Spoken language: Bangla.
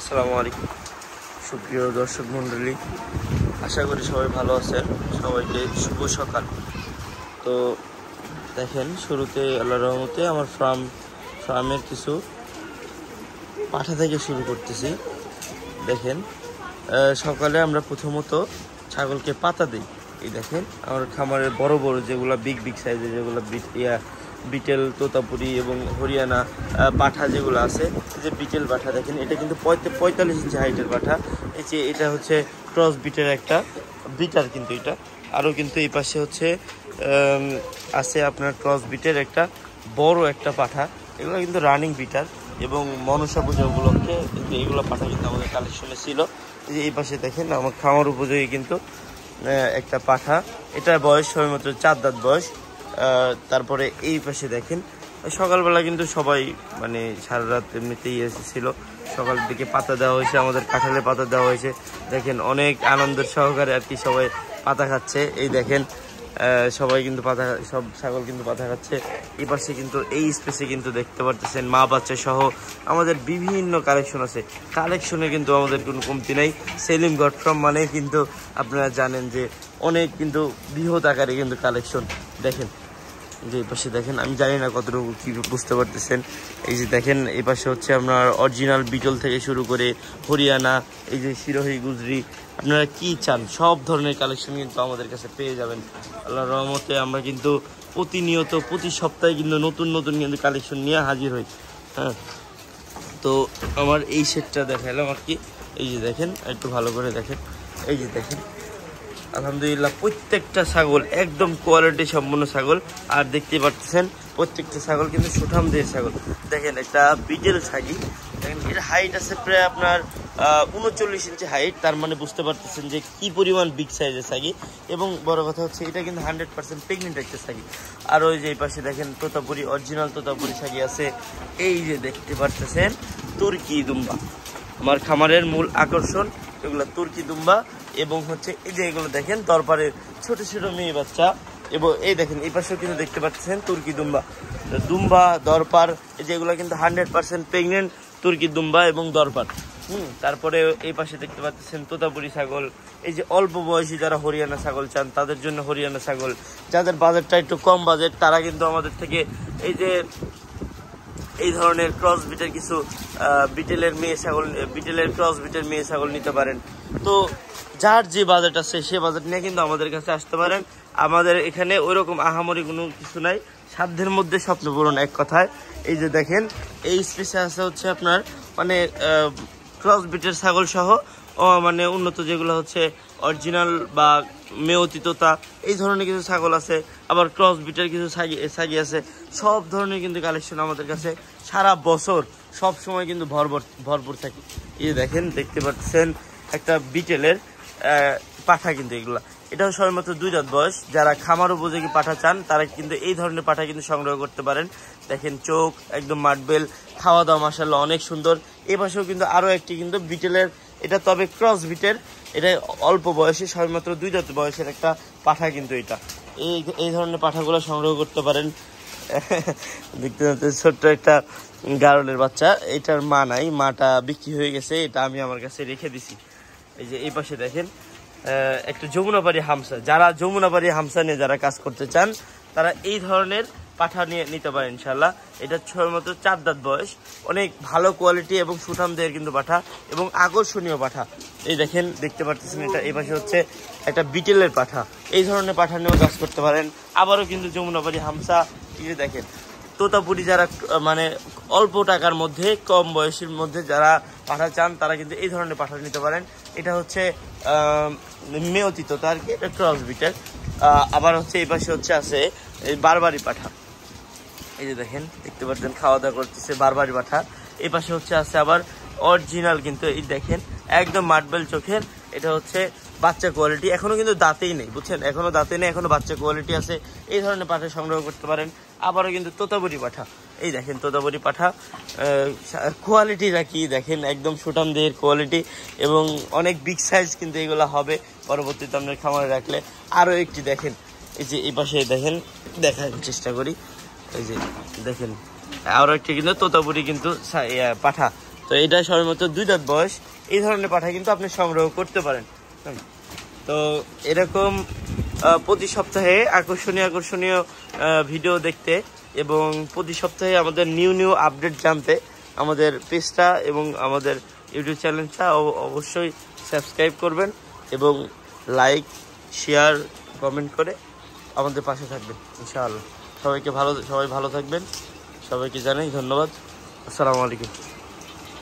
আসসালামু আলাইকুম সুপ্রিয় দর্শক মণ্ডলী, আশা করি সবাই ভালো আছেন। সবাইকে শুভ সকাল। তো দেখেন, শুরুতে আল্লাহর রহমতে আমার ফার্মের কিছু পাঠা থেকে শুরু করতেছি। দেখেন, সকালে আমরা প্রথমত ছাগলকে পাতা দিই। এই দেখেন আমার খামারের বড় বড় যেগুলো বিগ সাইজের, যেগুলো বিটেল, তোতাপুরি এবং হরিয়ানা পাঠা যেগুলো আছে, এই যে বিটেল পাঠা দেখেন, এটা কিন্তু 45 ইঞ্চি হাইটের পাঠা। এই যে এটা হচ্ছে ক্রস বিটের একটা বিটার, কিন্তু এটা আরও কিন্তু এই পাশে হচ্ছে আছে আপনার ক্রস বিটের একটা বড় একটা পাঠা। এগুলো কিন্তু রানিং বিটার এবং মনসা পূজা উপলক্ষে কিন্তু এইগুলো পাঠা কিন্তু আমাদের কালেকশনে ছিল। যে এই পাশে দেখেন আমার খামার উপযোগী কিন্তু একটা পাঠা, এটার বয়স সবেমাত্র 4 দাঁত বয়স। তারপরে এই পাশে দেখেন, সকালবেলা কিন্তু সবাই মানে সারা রাত এমনিতেই এসেছিল, সকালের দিকে পাতা দেওয়া হয়েছে, আমাদের কাঁঠালে পাতা দেওয়া হয়েছে। দেখেন অনেক আনন্দের সহকারে আর কি সবাই পাতা খাচ্ছে। এই দেখেন সবাই কিন্তু সব ছাগল কিন্তু পাতা খাচ্ছে। এই পাশে কিন্তু এই স্পেসে কিন্তু দেখতে পারতেছেন মা বাচ্চা সহ আমাদের বিভিন্ন কালেকশন আছে। কালেকশনে কিন্তু আমাদের কোনো কমতি নাই। সেলিম গড ফার্ম মানে কিন্তু আপনারা জানেন যে অনেক কিন্তু বৃহৎ আকারে কিন্তু কালেকশন। দেখেন যে এই পাশে দেখেন, আমি জানি না কতটুকু কি বুঝতে পারতেছেন। এই যে দেখেন এই পাশে হচ্ছে আপনার অরিজিনাল বিটল থেকে শুরু করে হরিয়ানা, এই যে সিরোহি গুজরি, আপনারা কি চান সব ধরনের কালেকশন কিন্তু আমাদের কাছে পেয়ে যাবেন। আল্লাহর রহমতে আমরা কিন্তু প্রতিনিয়ত প্রতি সপ্তাহে কিন্তু নতুন কিন্তু কালেকশন নিয়ে হাজির হই। হ্যাঁ, তো আমার এই সেটটা দেখালাম আর কি। এই যে দেখেন, একটু ভালো করে দেখেন, এই যে দেখেন আলহামদুলিল্লাহ প্রত্যেকটা ছাগল একদম কোয়ালিটি সম্পন্ন ছাগল। আর দেখতে পাচ্ছেন প্রত্যেকটা ছাগল কিন্তু সুঠাম দিয়ে ছাগল। দেখেন একটা বিটেল ছাগি, দেখেন এর হাইট আছে প্রায় আপনার 39 ইঞ্চি হাইট। তার মানে বুঝতে পারতেছেন যে কি পরিমাণ বিগ সাইজের ছাগি। এবং বড় কথা হচ্ছে এটা কিন্তু 100% প্রেগনেন্ট একটা ছাগি। আর ওই যে এই পাশে দেখেন তোতাপুরি, অরিজিনাল তোতাপুরি ছাগি আছে। এই যে দেখতে পারতেছেন তুর্কি দুম্বা, আমার খামারের মূল আকর্ষণ এগুলো তুর্কি দুম্বা। এবং হচ্ছে এই যে এগুলো দেখেন দরবারের ছোট ছোট মেয়ে বাচ্চা। এবং এই দেখেন এই পাশেও কিন্তু দেখতে পাচ্ছেন তুর্কি দুম্বা দরবার, এই যে এগুলো কিন্তু 100% প্রেগনেন্ট তুর্কি দুম্বা এবং দরবার। তারপরে এই পাশে দেখতে পাচ্ছেন তোতাপুরি ছাগল। এই যে অল্প বয়সী যারা হরিয়ানা ছাগল চান তাদের জন্য হরিয়ানা ছাগল, যাদের বাজেটটা একটু কম বাজেট তারা কিন্তু আমাদের থেকে এই যে এই ধরনের ক্রস বিটের কিছু বিটেলের ক্রস বিটের মেয়ে ছাগল নিতে পারেন। তো যার যে বাজেট আছে সে বাজেট নিয়ে কিন্তু আমাদের কাছে আসতে পারেন। আমাদের এখানে ওইরকম আহামরি কোনো কিছু নাই, সাধ্যের মধ্যে স্বপ্ন পূরণ এক কথায়। এই যে দেখেন এই স্পেসে আছে হচ্ছে আপনার মানে ক্রস বিটের ছাগল সহ মানে উন্নত যেগুলো হচ্ছে অরিজিনাল বা মেয়তি তোতা, এই ধরনের কিছু ছাগল আছে। আবার ক্রস বিটের কিছু ছাগি আছে। সব ধরনের কিন্তু কালেকশন আমাদের কাছে সারা বছর সব সময় কিন্তু ভরপুর থাকে। এই দেখেন দেখতে পাচ্ছেন একটা বিটেলের পাঠা, কিন্তু এগুলা এটাও সবেমাত্র 2 দাঁত বয়স। যারা খামার উপযোগী পাঠা চান তারা কিন্তু এই ধরনের পাঠা কিন্তু সংগ্রহ করতে পারেন। দেখেন চোখ একদম মার্বেল, খাওয়া দাওয়া মাশাআল্লাহ অনেক সুন্দর। এই পাশেও কিন্তু আরও একটি কিন্তু বিটেলের, এটা তবে ক্রস বিটের, এটা অল্প বয়সে সবেমাত্র 2 দাঁত বয়সের একটা পাঠা। কিন্তু এটা এই ধরনের পাঠাগুলো সংগ্রহ করতে পারেন। দেখতে পাচ্ছেন ছোট্ট একটা গারলের বাচ্চা, এটার মা নাই, মাটা বিক্রি হয়ে গেছে, এটা আমি আমার কাছে রেখে দিছি। এই যে এই পাশে দেখেন একটা যমুনাপাড়ি হামসা, যারা যমুনাপাড়ি হামসা নিয়ে যারা কাজ করতে চান তারা এই ধরনের পাঠা নিয়ে নিতে পারেন ইনশাল্লাহ। এটা সবেমাত্র 4 দাঁত বয়স, অনেক ভালো কোয়ালিটি এবং সুঠাম দেহের কিন্তু পাঠা এবং আকর্ষণীয় পাঠা। এই দেখেন দেখতে পাচ্ছেন এটা এই পাশে হচ্ছে একটা বিটেলের পাঠা, এই ধরনের পাঠা নিয়েও কাজ করতে পারেন। আবারও কিন্তু যমুনাপাড়ি হামসা। এই যে দেখেন তোতাপুরি, যারা মানে অল্প টাকার মধ্যে কম বয়সের মধ্যে যারা পাঠা চান তারা কিন্তু এই ধরনের পাঠা নিতে পারেন। এটা হচ্ছে মেয়তি তোতা আর কি, এটা ক্রস বিটের। আবার হচ্ছে এই পাশে হচ্ছে আছে এই বারবারি পাঠা। এই যে দেখেন দেখতে পাচ্ছেন খাওয়া দাওয়া করতেছে বারবারি পাঠা। এই পাশে হচ্ছে আছে আবার অরিজিনাল, কিন্তু এই দেখেন একদম মার্বেল চোখের, এটা হচ্ছে বাচ্চা কোয়ালিটি, এখনো কিন্তু দাঁতেই নেই, বুঝছেন, এখনো দাঁতে নেই, এখনো বাচ্চা কোয়ালিটি আছে। এই ধরনের পাঠা সংগ্রহ করতে পারেন। আবারও কিন্তু তোতাপুরি পাঠা, এই দেখেন তোতাপুরি পাঠা কোয়ালিটিটা কি দেখেন, একদম সুঠাম দেহের কোয়ালিটি এবং অনেক বিগ সাইজ কিন্তু এগুলো হবে পরবর্তীতে আপনার খামারে রাখলে। আরও একটি দেখেন, এই যে এই পাশে দেখেন, দেখার চেষ্টা করি। এই যে দেখেন আরও একটি কিন্তু তোতাপুরি কিন্তু পাঠা, তো এটা সবেমাত্র 2 দাঁত বয়স। এই ধরনের পাঠা কিন্তু আপনি সংগ্রহ করতে পারেন। তো এরকম প্রতি সপ্তাহে আকর্ষণীয় ভিডিও দেখতে এবং প্রতি সপ্তাহে আমাদের নিউ আপডেট জানতে আমাদের পেজটা এবং আমাদের ইউটিউব চ্যানেলটা অবশ্যই সাবস্ক্রাইব করবেন এবং লাইক, শেয়ার, কমেন্ট করে আমাদের পাশে থাকবেন ইনশাআল্লাহ। সবাই ভালো থাকবেন। সবাইকে জানাই ধন্যবাদ। আসসালামু আলাইকুম।